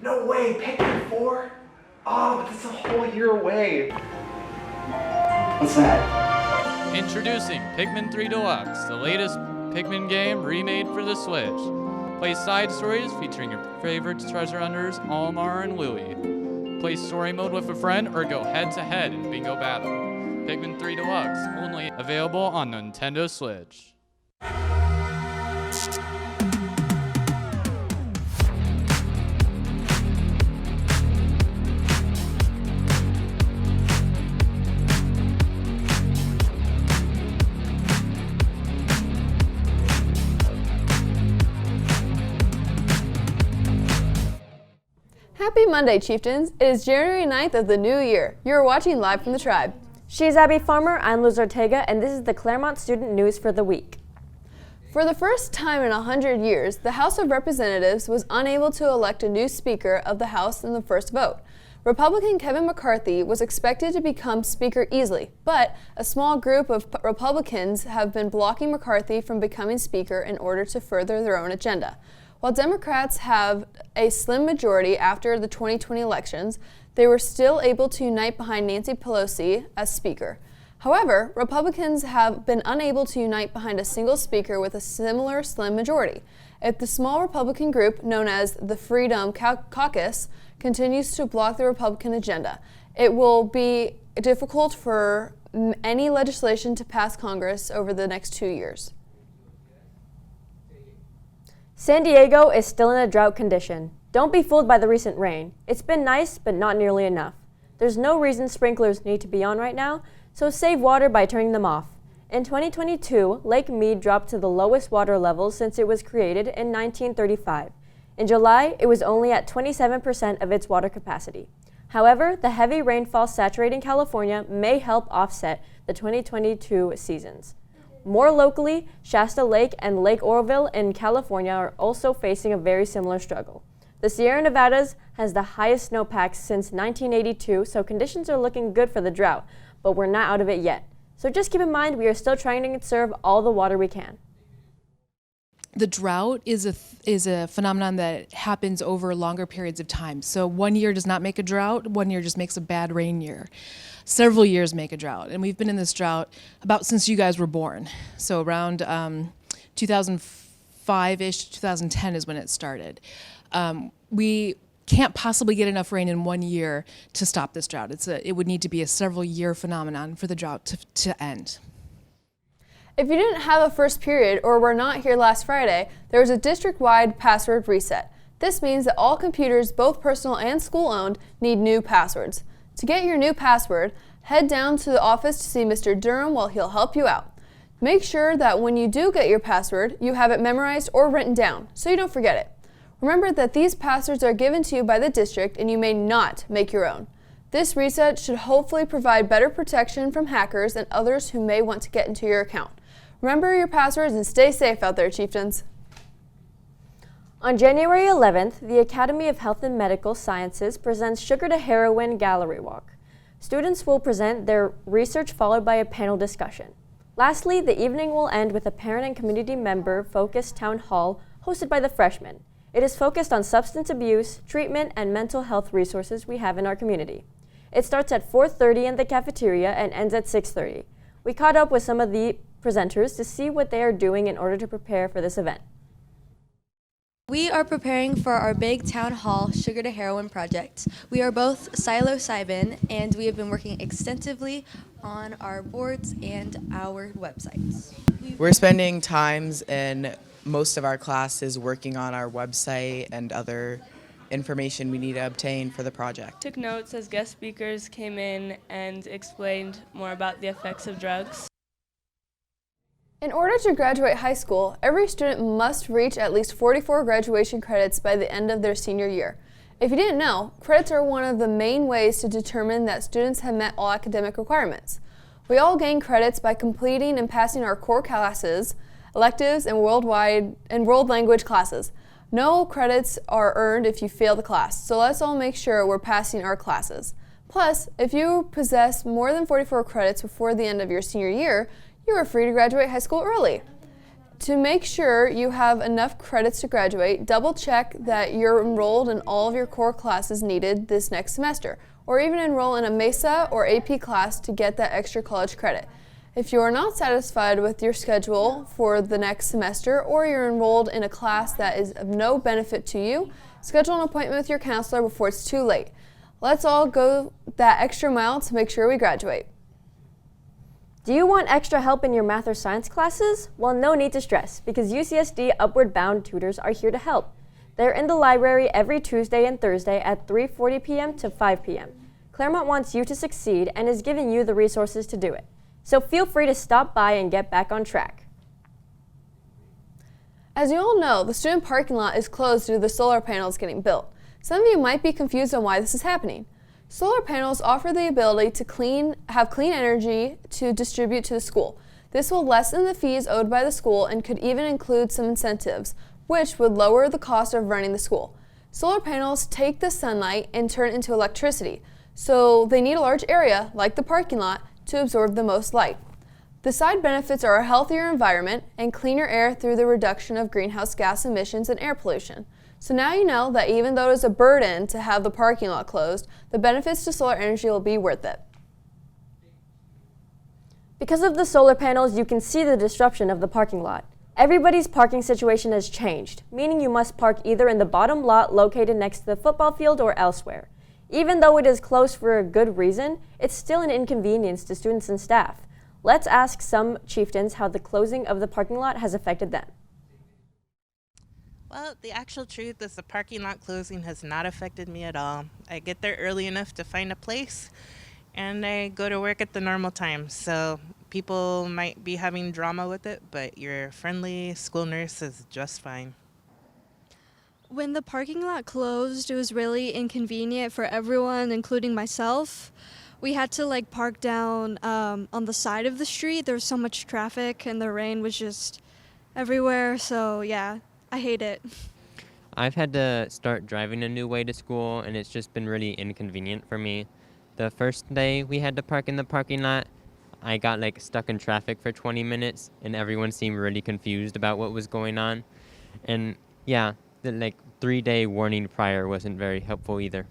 No way, Pikmin 4? Oh, but that's a whole year away. What's that? Introducing Pikmin 3 Deluxe, the latest Pikmin game remade for the Switch. Play side stories featuring your favorite treasure hunters, Olimar and Louie. Play story mode with a friend or go head-to-head in bingo battle. Pikmin 3 Deluxe, only available on Nintendo Switch. Happy Monday, Chieftains. It is January 9th of the new year. You are watching Live from the Tribe. She's Abby Farmer, I'm Luz Ortega, and this is the Clairemont Student News for the week. For the first time in 100 years, the House of Representatives was unable to elect a new Speaker of the House in the first vote. Republican Kevin McCarthy was expected to become Speaker easily, but a small group of Republicans have been blocking McCarthy from becoming Speaker in order to further their own agenda. While Democrats have a slim majority after the 2020 elections, they were still able to unite behind Nancy Pelosi as Speaker. However, Republicans have been unable to unite behind a single Speaker with a similar slim majority. If the small Republican group, known as the Freedom Caucus, continues to block the Republican agenda, it will be difficult for any legislation to pass Congress over the next 2 years. San Diego is still in a drought condition. Don't be fooled by the recent rain. It's been nice, but not nearly enough. There's no reason sprinklers need to be on right now, so save water by turning them off. In 2022, Lake Mead dropped to the lowest water level since it was created in 1935. In July, it was only at 27% of its water capacity. However, the heavy rainfall saturating California may help offset the 2022 seasons. More locally, Shasta Lake and Lake Oroville in California are also facing a very similar struggle. The Sierra Nevadas has the highest snowpack since 1982, so conditions are looking good for the drought, but we're not out of it yet. So just keep in mind we are still trying to conserve all the water we can. The drought is a phenomenon that happens over longer periods of time. So 1 year does not make a drought, 1 year just makes a bad rain year. Several years make a drought, and we've been in this drought about since you guys were born. So around 2005-ish, 2010 is when it started. We can't possibly get enough rain in 1 year to stop this drought. It would need to be a several year phenomenon for the drought to end. If you didn't have a first period or were not here last Friday, there was a district-wide password reset. This means that all computers, both personal and school-owned, need new passwords. To get your new password, head down to the office to see Mr. Durham while he'll help you out. Make sure that when you do get your password, you have it memorized or written down so you don't forget it. Remember that these passwords are given to you by the district and you may not make your own. This reset should hopefully provide better protection from hackers and others who may want to get into your account. Remember your passwords and stay safe out there, Chieftains. On January 11th, the Academy of Health and Medical Sciences presents Sugar to Heroin Gallery Walk. Students will present their research followed by a panel discussion. Lastly, the evening will end with a parent and community member focused town hall hosted by the freshmen. It is focused on substance abuse, treatment, and mental health resources we have in our community. It starts at 4:30 in the cafeteria and ends at 6:30. We caught up with some of the presenters to see what they are doing in order to prepare for this event. We are preparing for our big town hall Sugar to Heroin project. We are both psilocybin, and we have been working extensively on our boards and our websites. We're spending times in most of our classes working on our website and other information we need to obtain for the project. Took notes as guest speakers came in and explained more about the effects of drugs. In order to graduate high school, every student must reach at least 44 graduation credits by the end of their senior year. If you didn't know, credits are one of the main ways to determine that students have met all academic requirements. We all gain credits by completing and passing our core classes, electives, and world language classes. No credits are earned if you fail the class, so let's all make sure we're passing our classes. Plus, if you possess more than 44 credits before the end of your senior year, you are free to graduate high school early. To make sure you have enough credits to graduate, double check that you're enrolled in all of your core classes needed this next semester, or even enroll in a MESA or AP class to get that extra college credit. If you are not satisfied with your schedule for the next semester, or you're enrolled in a class that is of no benefit to you, schedule an appointment with your counselor before it's too late. Let's all go that extra mile to make sure we graduate. Do you want extra help in your math or science classes? Well, no need to stress, because UCSD Upward Bound tutors are here to help. They're in the library every Tuesday and Thursday at 3:40 p.m. to 5 p.m. Clairemont wants you to succeed and is giving you the resources to do it. So feel free to stop by and get back on track. As you all know, the student parking lot is closed due to the solar panels getting built. Some of you might be confused on why this is happening. Solar panels offer the ability to have clean energy to distribute to the school. This will lessen the fees owed by the school and could even include some incentives, which would lower the cost of running the school. Solar panels take the sunlight and turn it into electricity, so they need a large area, like the parking lot, to absorb the most light. The side benefits are a healthier environment and cleaner air through the reduction of greenhouse gas emissions and air pollution. So now you know that even though it is a burden to have the parking lot closed, the benefits to solar energy will be worth it. Because of the solar panels, you can see the disruption of the parking lot. Everybody's parking situation has changed, meaning you must park either in the bottom lot located next to the football field or elsewhere. Even though it is closed for a good reason, it's still an inconvenience to students and staff. Let's ask some chieftains how the closing of the parking lot has affected them. Well, the actual truth is the parking lot closing has not affected me at all. I get there early enough to find a place, and I go to work at the normal time. So people might be having drama with it, but your friendly school nurse is just fine. When the parking lot closed, it was really inconvenient for everyone, including myself. We had to park down on the side of the street. There was so much traffic and the rain was just everywhere. So yeah, I hate it. I've had to start driving a new way to school, and it's just been really inconvenient for me. The first day we had to park in the parking lot, I got stuck in traffic for 20 minutes, and everyone seemed really confused about what was going on. And yeah, the 3-day warning prior wasn't very helpful either.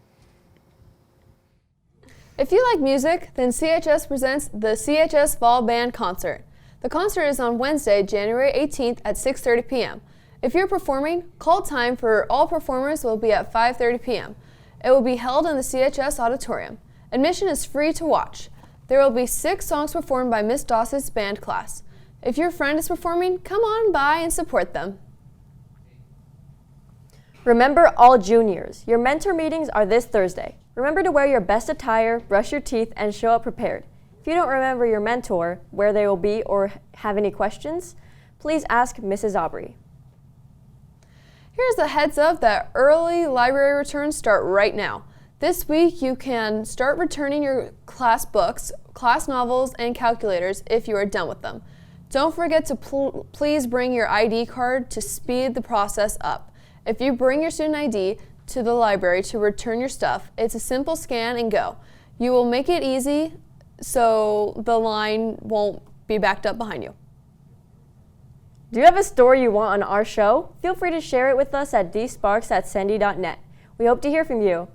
If you like music, then CHS presents the CHS Fall Band Concert. The concert is on Wednesday, January 18th at 6:30 p.m. If you're performing, call time for all performers will be at 5:30 p.m. It will be held in the CHS auditorium. Admission is free to watch. There will be 6 songs performed by Miss Doss's band class. If your friend is performing, come on by and support them. Remember, all juniors, your mentor meetings are this Thursday. Remember to wear your best attire, brush your teeth, and show up prepared. If you don't remember your mentor, where they will be, or have any questions, please ask Mrs. Aubrey. Here's a heads up that early library returns start right now. This week you can start returning your class books, class novels, and calculators if you are done with them. Don't forget to please bring your ID card to speed the process up. If you bring your student ID to the library to return your stuff, it's a simple scan and go. You will make it easy so the line won't be backed up behind you. Do you have a story you want on our show? Feel free to share it with us at dsparks@sandy.net. We hope to hear from you.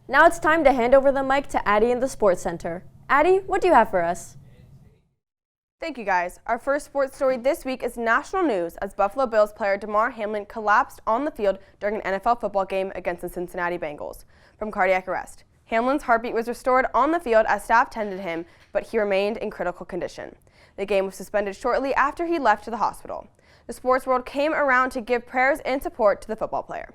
Now it's time to hand over the mic to Addie in the Sports Center. Addie, what do you have for us? Thank you, guys. Our first sports story this week is national news as Buffalo Bills player Damar Hamlin collapsed on the field during an NFL football game against the Cincinnati Bengals from cardiac arrest. Hamlin's heartbeat was restored on the field as staff tended him, but he remained in critical condition. The game was suspended shortly after he left to the hospital. The sports world came around to give prayers and support to the football player.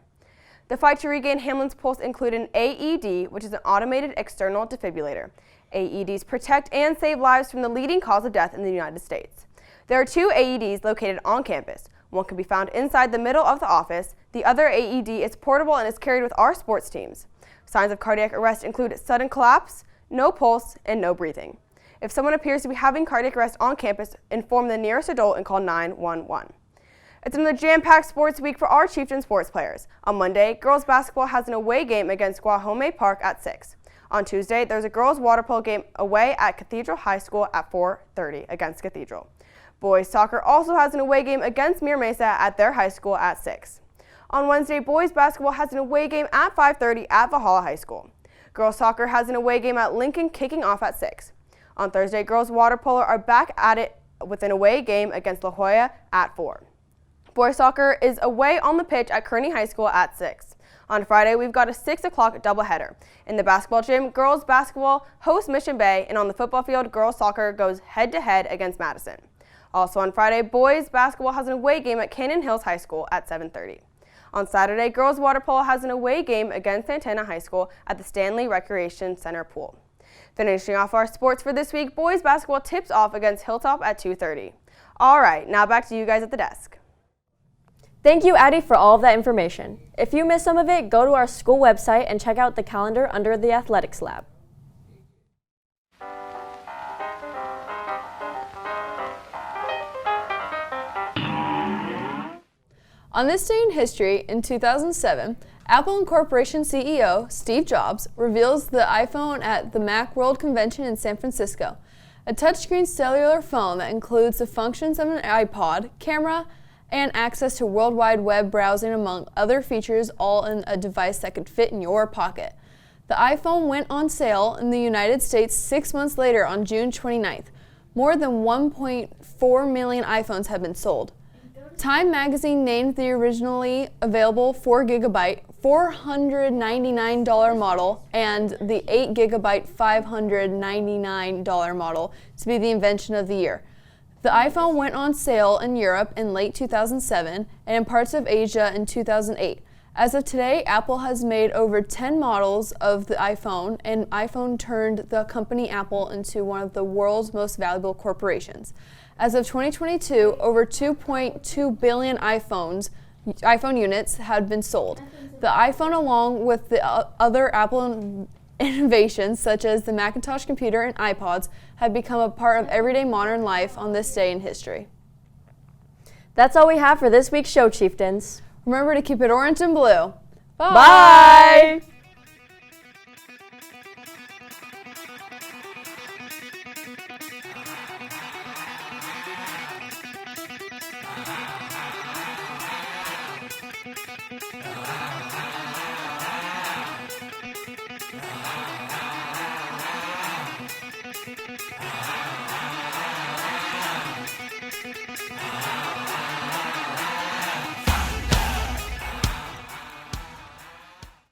The fight to regain Hamlin's pulse included an AED, which is an automated external defibrillator. AEDs protect and save lives from the leading cause of death in the United States. There are 2 AEDs located on campus. One can be found inside the middle of the office. The other AED is portable and is carried with our sports teams. Signs of cardiac arrest include sudden collapse, no pulse, and no breathing. If someone appears to be having cardiac arrest on campus, inform the nearest adult and call 911. It's another jam-packed sports week for our Chieftain sports players. On Monday, girls basketball has an away game against Guajome Park at 6. On Tuesday, there's a girls water polo game away at Cathedral High School at 4:30 against Cathedral. Boys soccer also has an away game against Mira Mesa at their high school at 6. On Wednesday, boys basketball has an away game at 5:30 at Valhalla High School. Girls soccer has an away game at Lincoln kicking off at 6. On Thursday, girls water polo are back at it with an away game against La Jolla at 4. Boys soccer is away on the pitch at Kearney High School at 6. On Friday, we've got a 6 o'clock doubleheader. In the basketball gym, girls basketball hosts Mission Bay, and on the football field, girls soccer goes head-to-head against Madison. Also on Friday, boys basketball has an away game at Cannon Hills High School at 7:30. On Saturday, girls water polo has an away game against Santana High School at the Stanley Recreation Center pool. Finishing off our sports for this week, boys basketball tips off against Hilltop at 2:30. All right, now back to you guys at the desk. Thank you, Addie, for all of that information. If you missed some of it, go to our school website and check out the calendar under the Athletics Lab. On this day in history, in 2007, Apple Incorporation CEO Steve Jobs reveals the iPhone at the Mac World Convention in San Francisco, a touchscreen cellular phone that includes the functions of an iPod, camera, and access to World Wide Web browsing among other features, all in a device that could fit in your pocket. The iPhone went on sale in the United States 6 months later on June 29th. More than 1.4 million iPhones have been sold. Time magazine named the originally available 4GB $499 model and the 8GB $599 model to be the invention of the year. The iPhone went on sale in Europe in late 2007 and in parts of Asia in 2008. As of today, Apple has made over 10 models of the iPhone, and iPhone turned the company Apple into one of the world's most valuable corporations. As of 2022, over 2.2 billion iPhone units had been sold. The iPhone, along with the other Apple innovations such as the Macintosh computer and iPods, have become a part of everyday modern life on this day in history. That's all we have for this week's show, Chieftains. Remember to keep it orange and blue. Bye! Bye!